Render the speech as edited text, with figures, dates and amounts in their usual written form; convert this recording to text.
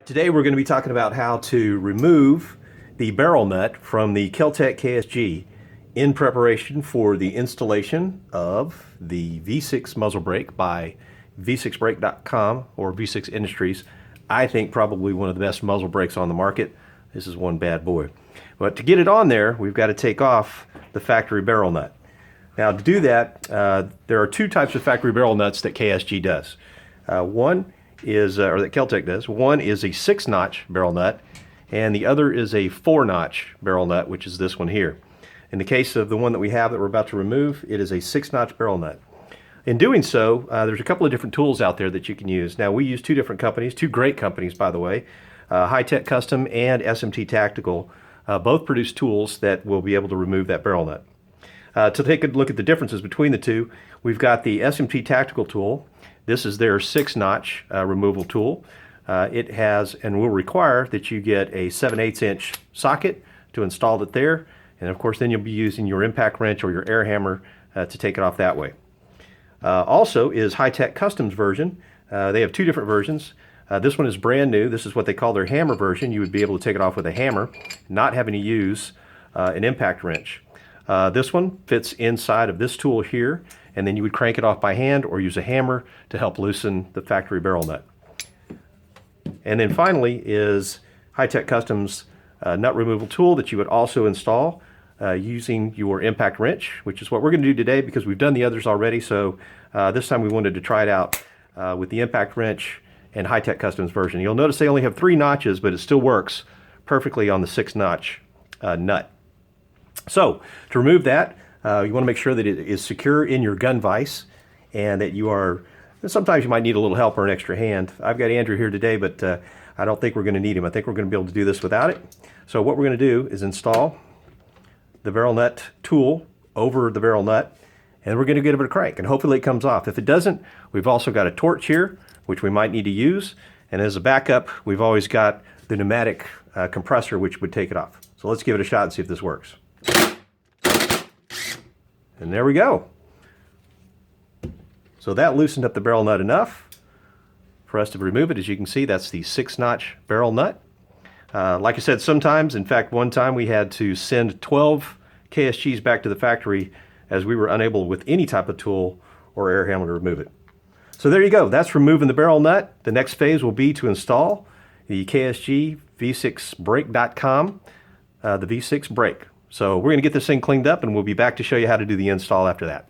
Today we're going to be talking about how to remove the barrel nut from the Kel-Tec KSG in preparation for the installation of the V6 muzzle brake by v6brake.com or V6 Industries. I think probably one of the best muzzle brakes on the market. This is one bad boy. But to get it on there, we've got to take off the factory barrel nut. Now to do that, there are two types of factory barrel nuts that KSG does. One is, or that Kel-Tec does. One is a 6-notch barrel nut, and the other is a 4-notch barrel nut, which is this one here. In the case of the one that we have that we're about to remove, it is a 6-notch barrel nut. In doing so, there's a couple of different tools out there that you can use. Now we use two different companies, two great companies by the way, Hi-Tech Custom and SMT Tactical. Both produce tools that will be able to remove that barrel nut. To take a look at the differences between the two, we've got the SMT Tactical tool. This is their 6-notch removal tool. It has and will require that you get a 7/8 inch socket to install it there, and of course then you'll be using your impact wrench or your air hammer to take it off that way. Also is Hi-Tech Custom's version. They have two different versions. This one is brand new. This is what they call their hammer version. You would be able to take it off with a hammer, not having to use an impact wrench. This one fits inside of this tool here, and then you would crank it off by hand or use a hammer to help loosen the factory barrel nut. And then finally is Hi-Tech Custom's nut removal tool that you would also install using your impact wrench, which is what we're going to do today because we've done the others already. So this time we wanted to try it out with the impact wrench and Hi-Tech Custom's version. You'll notice they only have 3 notches, but it still works perfectly on the 6-notch nut. So to remove that, you want to make sure that it is secure in your gun vise and that you are, sometimes you might need a little help or an extra hand. I've got Andrew here today, but I don't think we're going to need him. I think we're going to be able to do this without it. So what we're going to do is install the barrel nut tool over the barrel nut, and we're going to give it a crank, and hopefully it comes off. If it doesn't, we've also got a torch here, which we might need to use, and as a backup, we've always got the pneumatic compressor, which would take it off. So let's give it a shot and see if this works. And there we go. So that loosened up the barrel nut enough for us to remove it. As you can see, that's the 6-notch barrel nut. Like I said, sometimes, in fact, one time we had to send 12 KSGs back to the factory as we were unable with any type of tool or air hammer to remove it. So there you go. That's removing the barrel nut. The next phase will be to install the KSG v6brake.com, the V6 brake. So we're going to get this thing cleaned up and we'll be back to show you how to do the install after that.